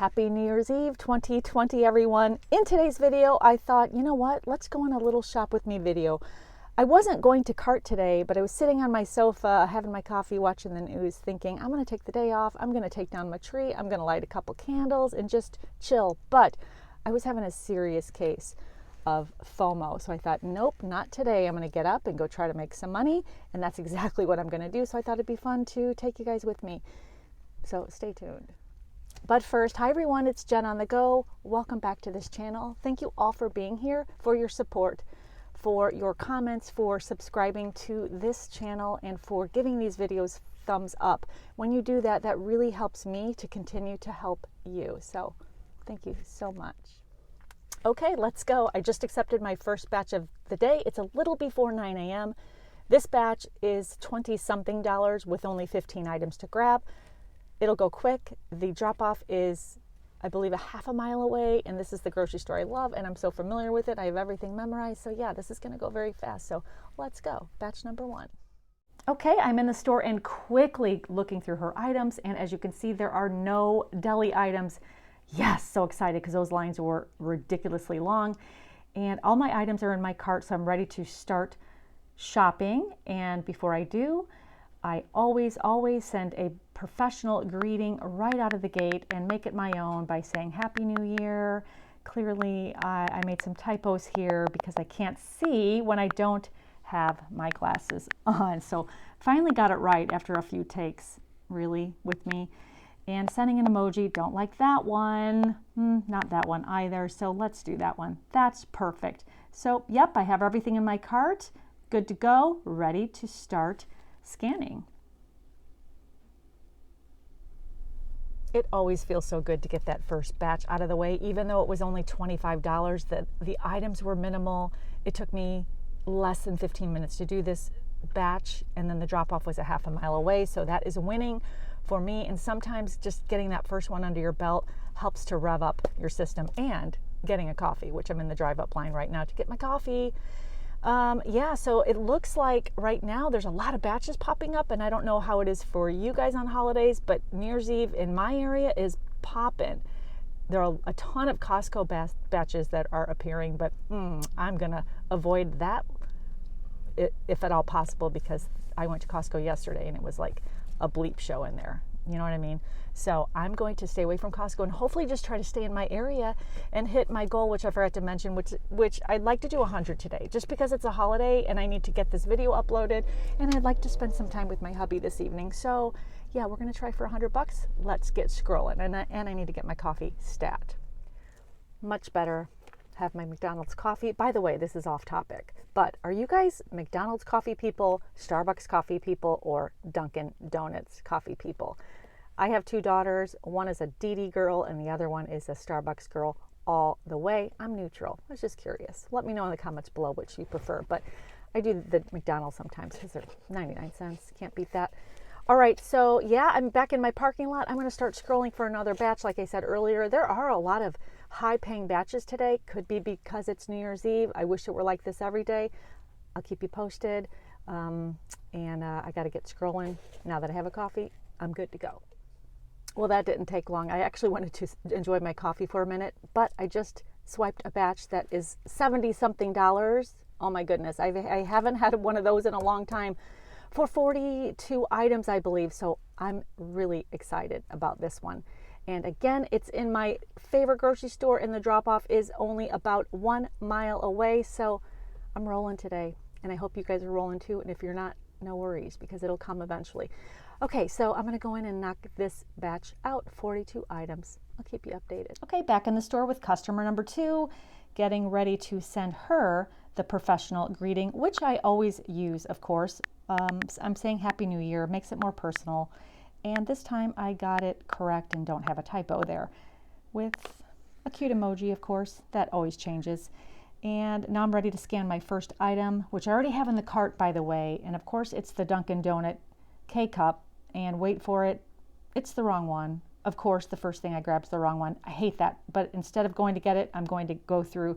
Happy New Year's Eve 2020, everyone. In today's video, I thought, you know what? Let's go on a little shop with me video. I wasn't going to cart today, but I was sitting on my sofa, having my coffee, watching the news, thinking, I'm going to take the day off. I'm going to take down my tree. I'm going to light a couple candles and just chill. But I was having a serious case of FOMO. So I thought, nope, not today. I'm going to get up and go try to make some money. And that's exactly what I'm going to do. So I thought it'd be fun to take you guys with me. So stay tuned. But first, hi everyone, it's Jen on the go. Welcome back to this channel. Thank you all for being here, for your support, for your comments, for subscribing to this channel, and for giving these videos thumbs up. When you do that, that really helps me to continue to help you. So thank you so much. Okay, let's go. I just accepted my first batch of the day. It's a little before 9 a.m. This batch is $20-something with only 15 items to grab. It'll go quick. The drop-off is, I believe, a half a mile away, and this is the grocery store I love, and I'm so familiar with it. I have everything memorized, so yeah, this is going to go very fast. So let's go. Batch number one. Okay, I'm in the store and quickly looking through her items, and as you can see, there are no deli items. Yes, so excited because those lines were ridiculously long, and all my items are in my cart, so I'm ready to start shopping. And before I do, I always send a professional greeting right out of the gate and make it my own by saying Happy New Year. Clearly, I made some typos here because I can't see when I don't have my glasses on. So finally got it right after a few takes, really, with me. And sending an emoji, don't like that one. Not that one either. So let's do that one. That's perfect. So, yep, I have everything in my cart. Good to go. Ready to start scanning. It always feels so good to get that first batch out of the way, even though it was only $25. The items were minimal. It took me less than 15 minutes to do this batch, and then the drop-off was a half a mile away, so that is winning for me. And sometimes just getting that first one under your belt helps to rev up your system, and getting a coffee, which I'm in the drive-up line right now to get my coffee. Yeah, so it looks like right now there's a lot of batches popping up, and I don't know how it is for you guys on holidays, but New Year's Eve in my area is popping. There are a ton of Costco batches that are appearing, but I'm going to avoid that if at all possible, because I went to Costco yesterday and it was like a bleep show in there. You know what I mean? So I'm going to stay away from Costco and hopefully just try to stay in my area and hit my goal, which I forgot to mention, which I'd like to do 100 today, just because it's a holiday and I need to get this video uploaded, and I'd like to spend some time with my hubby this evening. So yeah, we're going to try for $100. Let's get scrolling, and I need to get my coffee stat. Much better. Have my McDonald's coffee. By the way, this is off topic, but are you guys McDonald's coffee people, Starbucks coffee people, or Dunkin' Donuts coffee people? I have two daughters. One is a DD girl and the other one is a Starbucks girl all the way. I'm neutral. I was just curious. Let me know in the comments below which you prefer, but I do the McDonald's sometimes because they're 99 cents. Can't beat that. All right, so yeah, I'm back in my parking lot. I'm going to start scrolling for another batch. Like I said earlier, there are a lot of high-paying batches today. Could be because it's New Year's Eve. I wish it were like this every day. I'll keep you posted. I got to get scrolling. Now that I have a coffee, I'm good to go. Well, that didn't take long. I actually wanted to enjoy my coffee for a minute, but I just swiped a batch that is $70-something. Oh my goodness, I haven't had one of those in a long time, for 42 items, I believe. So I'm really excited about this one. And again, it's in my favorite grocery store, and the drop-off is only about 1 mile away. So I'm rolling today, and I hope you guys are rolling too. And if you're not, no worries, because it'll come eventually. Okay, so I'm going to go in and knock this batch out, 42 items. I'll keep you updated. Okay, back in the store with customer number 2, getting ready to send her the professional greeting, which I always use, of course. I'm saying Happy New Year, makes it more personal. And this time I got it correct and don't have a typo there, with a cute emoji, of course. That always changes. And now I'm ready to scan my first item, which I already have in the cart, by the way. And of course, it's the Dunkin' Donut K-Cup. And wait for it, it's the wrong one. Of course, the first thing I grab is the wrong one. I hate that. But instead of going to get it, I'm going to go through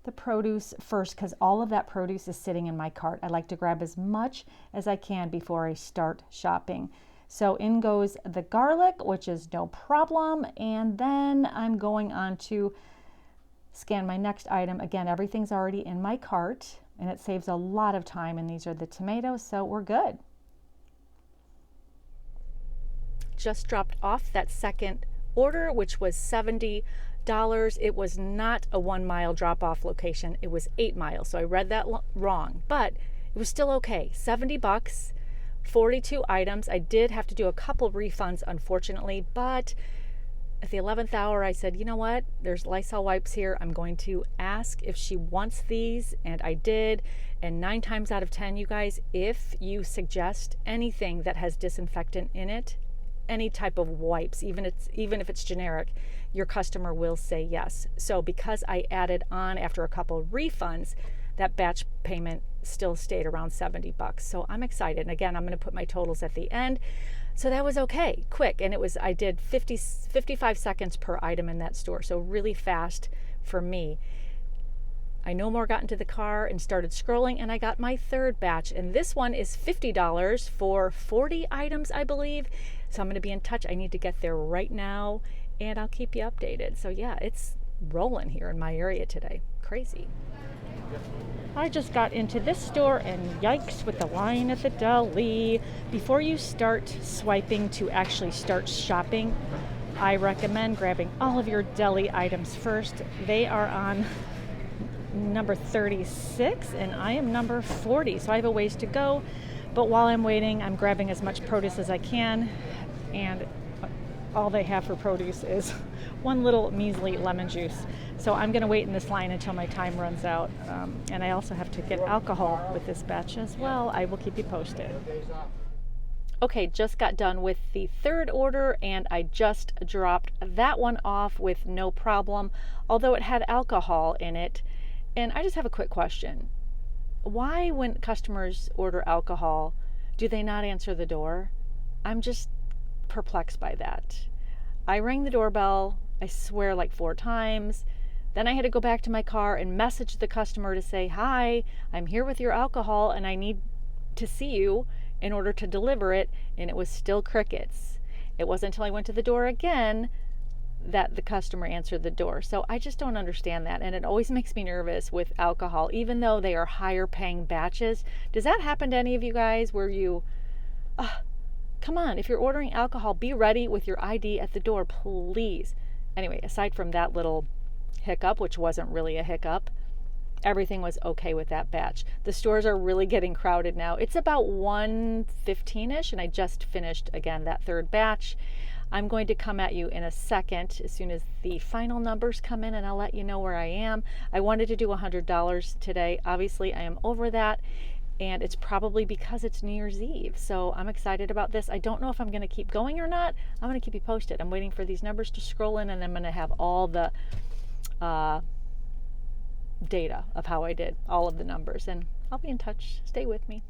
the produce first, because all of that produce is sitting in my cart. I like to grab as much as I can before I start shopping. So in goes the garlic, which is no problem. And then I'm going on to scan my next item. Again, everything's already in my cart and it saves a lot of time. And these are the tomatoes, so we're good. Just dropped off that second order, which was $70. It was not a 1 mile drop off location. It was 8 miles. So I read that wrong, but it was still okay. $70, 42 items. I did have to do a couple refunds, unfortunately, but at the 11th hour, I said, you know what? There's Lysol wipes here. I'm going to ask if she wants these, and I did. And 9 times out of 10, you guys, if you suggest anything that has disinfectant in it, any type of wipes, even if it's generic, your customer will say yes. So because I added on after a couple refunds, that batch payment still stayed around $70. So I'm excited. And again, I'm going to put my totals at the end. So that was okay, quick. And I did 55 seconds per item in that store. So really fast for me. I no more got into the car and started scrolling, and I got my third batch. And this one is $50 for 40 items, I believe. So I'm going to be in touch. I need to get there right now, and I'll keep you updated. So yeah, it's rolling here in my area today. Crazy. I just got into this store, and yikes with the line at the deli. Before you start swiping to actually start shopping, I recommend grabbing all of your deli items first. They are on number 36 and I am number 40, so I have a ways to go. But while I'm waiting, I'm grabbing as much produce as I can, and all they have for produce is one little measly lemon juice. So I'm going to wait in this line until my time runs out. And I also have to get alcohol with this batch as well. I will keep you posted. Okay, just got done with the third order, and I just dropped that one off with no problem, although it had alcohol in it. And I just have a quick question. Why, when customers order alcohol, do they not answer the door? I'm just perplexed by that. I rang the doorbell, I swear, like 4 times. Then I had to go back to my car and message the customer to say, hi, I'm here with your alcohol and I need to see you in order to deliver it. And it was still crickets. It wasn't until I went to the door again that the customer answered the door. So I just don't understand that. And it always makes me nervous with alcohol, even though they are higher paying batches. Does that happen to any of you guys where you, come on, if you're ordering alcohol, be ready with your ID at the door, please. Anyway, aside from that little hiccup, which wasn't really a hiccup, everything was okay with that batch. The stores are really getting crowded now. It's about 1:15-ish, and I just finished, again, that third batch. I'm going to come at you in a second as soon as the final numbers come in, and I'll let you know where I am. I wanted to do $100 today. Obviously, I am over that, and it's probably because it's New Year's Eve. So I'm excited about this. I don't know if I'm going to keep going or not. I'm going to keep you posted. I'm waiting for these numbers to scroll in, and I'm going to have all the data of how I did, all of the numbers, and I'll be in touch. Stay with me.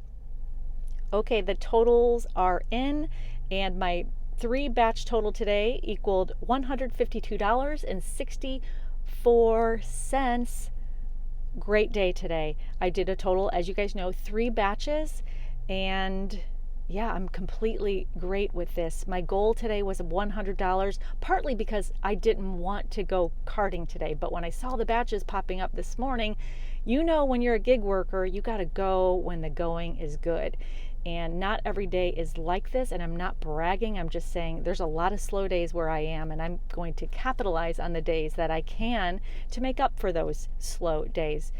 Okay, the totals are in, and my 3 batch total today equaled $152.64. Great day today. I did a total, as you guys know, 3 batches, and yeah, I'm completely great with this. My goal today was $100, partly because I didn't want to go carting today, but when I saw the batches popping up this morning, you know, when you're a gig worker, you got to go when the going is good. And not every day is like this, and I'm not bragging. I'm just saying there's a lot of slow days where I am, and I'm going to capitalize on the days that I can to make up for those slow days.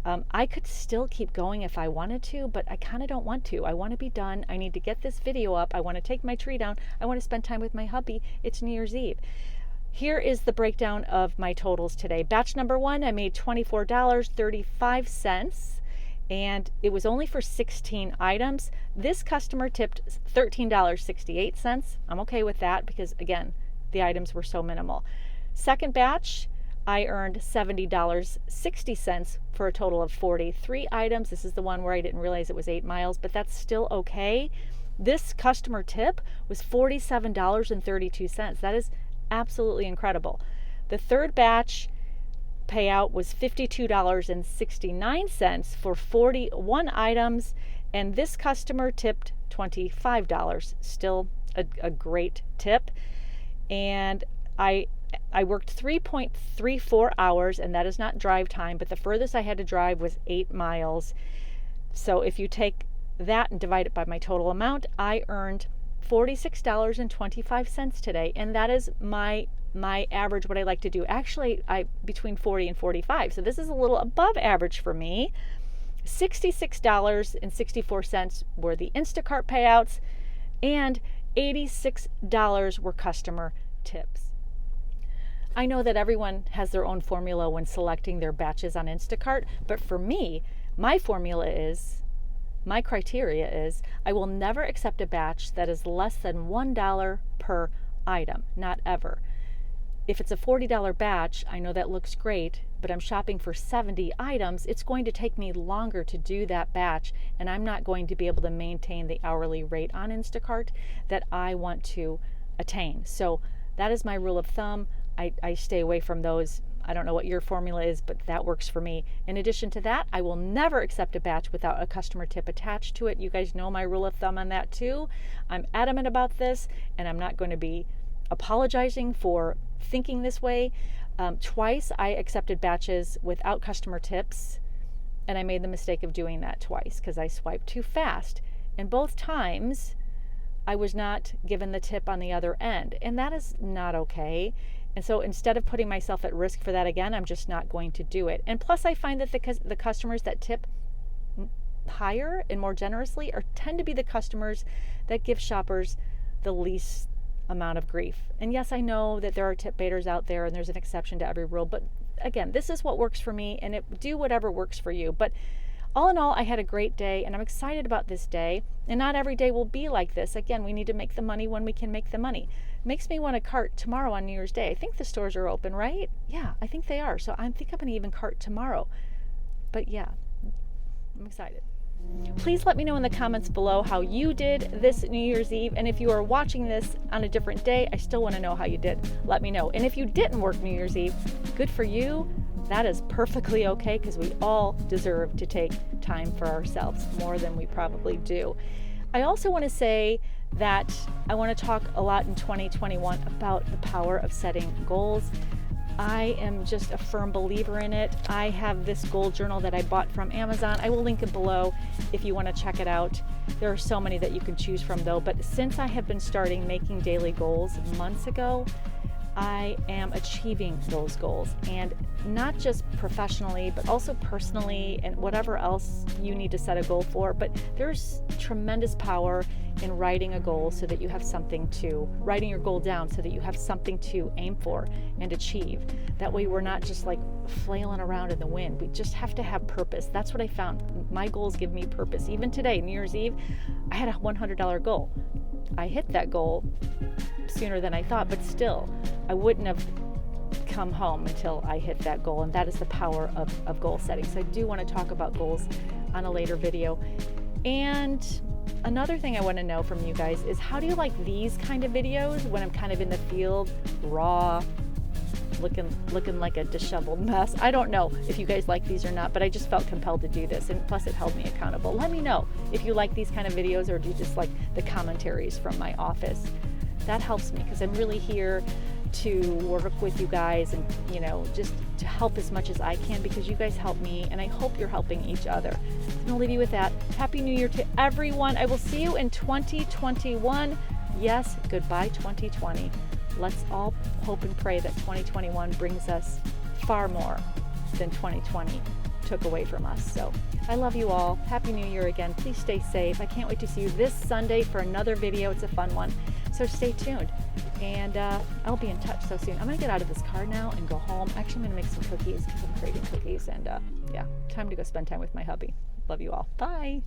I could still keep going if I wanted to, but I kind of don't want to. I want to be done. I need to get this video up. I want to take my tree down. I want to spend time with my hubby. It's New Year's Eve. Here is the breakdown of my totals today. Batch number 1, I made $24.35. And it was only for 16 items. This customer tipped $13.68. I'm okay with that because, again, the items were so minimal. Second batch, I earned $70.60 for a total of 43 items. This is the one where I didn't realize it was 8 miles, but that's still okay. This customer tip was $47.32. That is absolutely incredible. The third batch payout was $52.69 for 41 items, and this customer tipped $25. Still a great tip. And I worked 3.34 hours, and that is not drive time, but the furthest I had to drive was 8 miles. So if you take that and divide it by my total amount, I earned $46.25 today, and that is my average, what I like to do. Actually, between 40 and 45. So this is a little above average for me. $66.64 were the Instacart payouts, and $86 were customer tips. I know that everyone has their own formula when selecting their batches on Instacart, but for me, my criteria is I will never accept a batch that is less than $1 per item, not ever. If it's a $40 batch, I know that looks great, but I'm shopping for 70 items, it's going to take me longer to do that batch, and I'm not going to be able to maintain the hourly rate on Instacart that I want to attain. So that is my rule of thumb. I stay away from those. I don't know what your formula is, but that works for me. In addition to that, I will never accept a batch without a customer tip attached to it. You guys know my rule of thumb on that too. I'm adamant about this, and I'm not going to be apologizing for thinking this way. Twice I accepted batches without customer tips, and I made the mistake of doing that twice because I swiped too fast. And both times I was not given the tip on the other end, and that is not okay. And so instead of putting myself at risk for that again, I'm just not going to do it. And plus, I find that the customers that tip higher and more generously tend to be the customers that give shoppers the least amount of grief. And yes, I know that there are tip baiters out there, and there's an exception to every rule. But again, this is what works for me, and do whatever works for you. But all in all, I had a great day, and I'm excited about this day. And not every day will be like this. Again, we need to make the money when we can make the money. Makes me want to cart tomorrow on New Year's Day. I think the stores are open, right? Yeah, I think they are. So I think I'm going to even cart tomorrow. But yeah, I'm excited. Please let me know in the comments below how you did this New Year's Eve. And if you are watching this on a different day, I still want to know how you did. Let me know. And if you didn't work New Year's Eve, good for you. That is perfectly okay, because we all deserve to take time for ourselves, more than we probably do. I also want to say that I want to talk a lot in 2021 about the power of setting goals. I am just a firm believer in it. I have this goal journal that I bought from Amazon. I will link it below if you want to check it out. There are so many that you can choose from though, but since I have been starting making daily goals months ago, I am achieving those goals, and not just professionally, but also personally, and whatever else you need to set a goal for. But there's tremendous power in writing a goal so that you have writing your goal down so that you have something to aim for and achieve. That way we're not just like flailing around in the wind. We just have to have purpose. That's what I found. My goals give me purpose. Even today, New Year's Eve, I had a $100 goal. I hit that goal sooner than I thought, but still, I wouldn't have come home until I hit that goal, and that is the power of goal setting. So I do want to talk about goals on a later video. And another thing I want to know from you guys is, how do you like these kind of videos when I'm kind of in the field, raw, looking like a disheveled mess? I don't know if you guys like these or not, but I just felt compelled to do this, and plus it held me accountable. Let me know if you like these kind of videos, or do you just like the commentaries from my office. That helps me, because I'm really here to work with you guys, and just to help as much as I can, because you guys help me, and I hope you're helping each other. I'm gonna leave you with that. Happy New Year to everyone. I will see you in 2021. Yes, goodbye 2020. Let's all hope and pray that 2021 brings us far more than 2020 took away from us. So I love you all. Happy New Year again. Please stay safe. I can't wait to see you this Sunday for another video. It's a fun one. So stay tuned, and I'll be in touch so soon. I'm going to get out of this car now and go home. Actually, I'm going to make some cookies because I'm craving cookies. And yeah, time to go spend time with my hubby. Love you all. Bye.